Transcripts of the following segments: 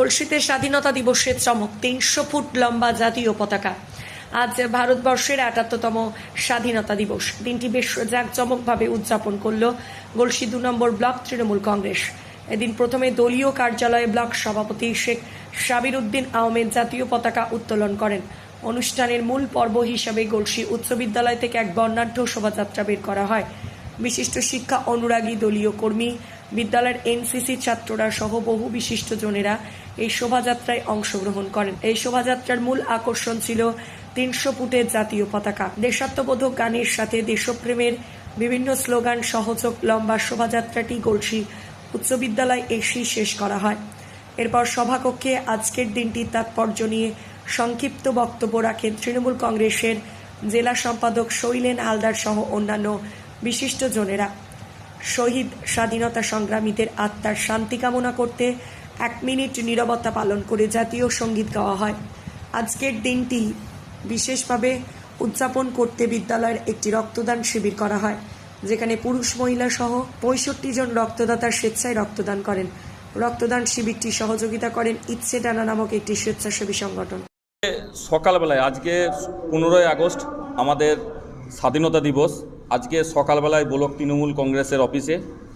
গলসিতে স্বাধীনতা দিবসের চমক ৩০০ ফুট লম্বা জাতীয় পতাকা। আজ ভারতবর্ষের ৭৮তম স্বাধীনতা দিবস। দিনটি বেশ জাঁকজমকভাবে উদযাপন করল গলসি ২ নম্বর ব্লক তৃণমূল কংগ্রেস। এদিন প্রথমে দলীয় কার্যালয়ে ব্লক সভাপতি শেখ সাবির উদ্দিন আহমেদ জাতীয় পতাকা উত্তোলন করেন। অনুষ্ঠানের মূল পর্ব হিসাবে গলসি উচ্চ বিদ্যালয় থেকে এক বর্ণাঢ্য শোভাযাত্রা বের করা হয়। বিশিষ্ট শিক্ষা অনুরাগী দলীয় কর্মী, বিদ্যালয়ের এনসিসি ছাত্ররা সহ বহু বিশিষ্টজনেরা এই শোভাযাত্রায় অংশগ্রহণ করেন। এই শোভাযাত্রার মূল আকর্ষণ ছিল ৩০০ ফুটের জাতীয় পতাকা। দেশাত্মবোধক গানের সাথে দেশপ্রেমের বিভিন্ন স্লোগান সহযোগ লম্বা শোভাযাত্রাটি গলসি উচ্চ বিদ্যালয় এসেই শেষ করা হয়। এরপর সভাকক্ষে আজকের দিনটির তাৎপর্য নিয়ে সংক্ষিপ্ত বক্তব্য রাখেন তৃণমূল কংগ্রেসের জেলা সম্পাদক শৈলেন হালদার সহ অন্যান্য বিশিষ্টজনেরা। শহীদ স্বাধীনতা সংগ্রামীদের আত্মার শান্তি কামনা করতে ১ মিনিট নীরবতা পালন করে জাতীয় সঙ্গীত গাওয়া হয়। আজকের দিনটি বিশেষভাবে উদযাপন করতে বিদ্যালয়ের একটি রক্তদান শিবির করা হয়, যেখানে পুরুষ মহিলা সহ ৬৫ জন রক্তদাতা স্বেচ্ছায় রক্তদান করেন। রক্তদান শিবিরটি সহযোগিতা করেন ইচ্ছে ডানা নামক একটি স্বেচ্ছাসেবী সংগঠন। সকালবেলায় আজকে ১৫ই আগস্ট আমাদের স্বাধীনতা দিবস। আজকে সকালবেলায় ব্লক তৃণমূল কংগ্রেসের অফিসে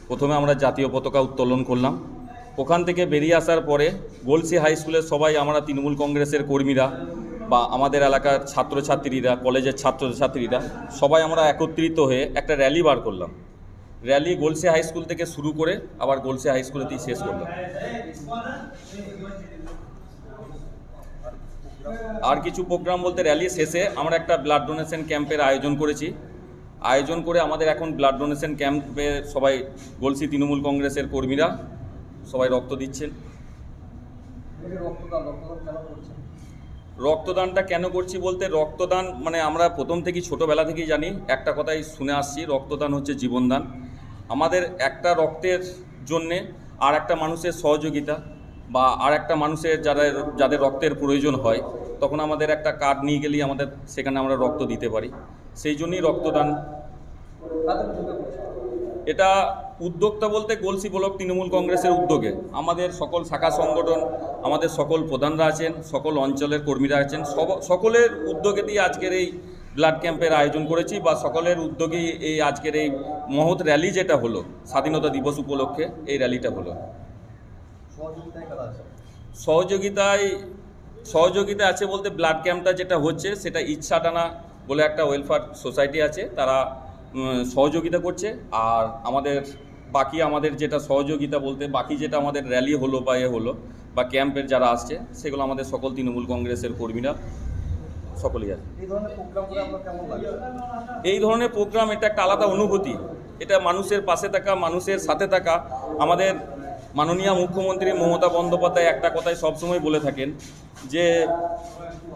প্রথমে আমরা জাতীয় পতাকা উত্তোলন করলাম। ওখান থেকে বেরিয়ে আসার পরে গলসি হাই স্কুলের সবাই আমরা তৃণমূল কংগ্রেসের কর্মীরা বা আমাদের এলাকার ছাত্রছাত্রীরা, কলেজের ছাত্রছাত্রীরা সবাই আমরা একত্রিত হয়ে একটা র্যালি বার করলাম। র্যালি গলসি হাই স্কুল থেকে শুরু করে আবার গলসি হাই স্কুলেতেই শেষ করলাম। আর কিছু প্রোগ্রাম বলতে র্যালি শেষে আমরা একটা ব্লাড ডোনেশন ক্যাম্পের আয়োজন করে আমাদের এখন ব্লাড ডোনেশন ক্যাম্পে সবাই গলসি তৃণমূল কংগ্রেসের কর্মীরা সবাই রক্ত দিচ্ছেন। রক্তদানটা কেন করছি বলতে, রক্তদান মানে আমরা প্রথম থেকেই ছোটোবেলা থেকেই জানি, একটা কথাই শুনে আসছি, রক্তদান হচ্ছে জীবনদান। আমাদের একটা রক্তের জন্যে আর একটা মানুষের সহযোগিতা বা আর একটা মানুষের যাদের রক্তের প্রয়োজন হয়, তখন আমাদের একটা কার্ড নিয়ে গেলেই আমাদের সেখানে আমরা রক্ত দিতে পারি। সেই জন্যই রক্তদান। এটা উদ্যোক্তা বলতে গলসি ব্লক তৃণমূল কংগ্রেসের উদ্যোগে আমাদের সকল শাখা সংগঠন, আমাদের সকল প্রধানরা আছেন, সকল অঞ্চলের কর্মীরা আছেন, সকলের উদ্যোগে দিয়ে আজকের এই ব্লাড ক্যাম্পের আয়োজন করেছি বা সকলের উদ্যোগেই এই আজকের এই মহৎ র্যালি যেটা হলো স্বাধীনতা দিবস উপলক্ষে এই র্যালিটা হলো। সহযোগিতা আছে বলতে ব্লাড ক্যাম্পটা যেটা হচ্ছে সেটা ইচ্ছা টানা বলে একটা ওয়েলফেয়ার সোসাইটি আছে, তারা সহযোগিতা করছে। আর আমাদের যেটা সহযোগিতা বলতে বাকি যেটা আমাদের র্যালি হলো বা হলো বা ক্যাম্পের যারা আসছে সেগুলো আমাদের সকল তৃণমূল কংগ্রেসের কর্মীরা সকলেই আছে। এই ধরনের প্রোগ্রাম এটা একটা আলাদা অনুভূতি। এটা মানুষের পাশে থাকা, মানুষের সাথে থাকা। আমাদের মাননীয় মুখ্যমন্ত্রী মমতা বন্দ্যোপাধ্যায় একটা কথাই সবসময় বলে থাকেন যে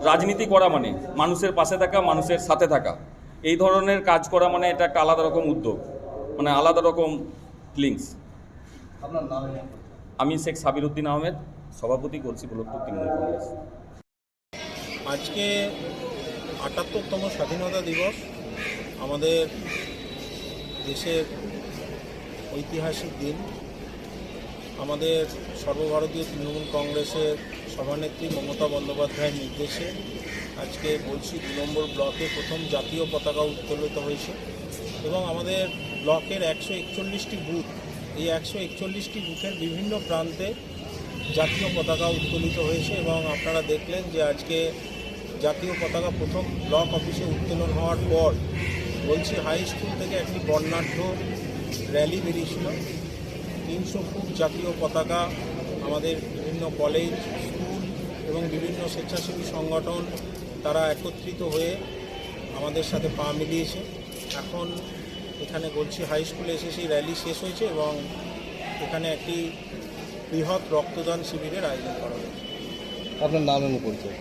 রাজনীতি করা মানে মানুষের পাশে থাকা, মানুষের সাথে থাকা। এই ধরনের কাজ করা মানে এটা একটা আলাদা রকম উদ্যোগ, মানে আলাদা রকম ফিলিংস। আপনার নাম? আমি শেখ সাবির উদ্দিন আহমেদ, সভাপতি গলসি ব্লক তৃণমূল কংগ্রেস। আজকে ৭৮তম স্বাধীনতা দিবস। আমাদের দেশের ঐতিহাসিক দিন। আমাদের সর্বভারতীয় তৃণমূল কংগ্রেসের সভানেত্রী মমতা বন্দ্যোপাধ্যায়ের নির্দেশে আজকে গলসি ২ নম্বর ব্লকে প্রথম জাতীয় পতাকা উত্তোলিত হয়েছে এবং আমাদের ব্লকের ১৪১টি বুথ, এই ১৪১টি বুথের বিভিন্ন প্রান্তে জাতীয় পতাকা উত্তোলিত হয়েছে এবং আপনারা দেখলেন যে আজকে জাতীয় পতাকা প্রথম ব্লক অফিসে উত্তোলন হওয়ার পর গলসি হাই স্কুল থেকে একটি বর্ণাঢ্য র্যালি বেরিয়েছিল। ৩০০ ফুট জাতীয় পতাকা আমাদের বিভিন্ন কলেজ, স্কুল এবং বিভিন্ন স্বেচ্ছাসেবী সংগঠন তারা একত্রিত হয়ে আমাদের সাথে পা মিলিয়েছে। এখন এখানে গলসি হাই স্কুলে এসে সেই র্যালি শেষ হয়েছে এবং এখানে একটি বৃহৎ রক্তদান শিবিরের আয়োজন করা হয়েছে। আপনার নাম এবং পরিচয়?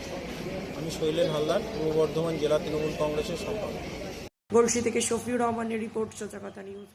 আমি শৈলেন হালদার, পূর্ব বর্ধমান জেলা তৃণমূল কংগ্রেসের সম্পাদক। গলসি থেকে শফিউর রহমানের রিপোর্ট, সোজা কথা নিউজ।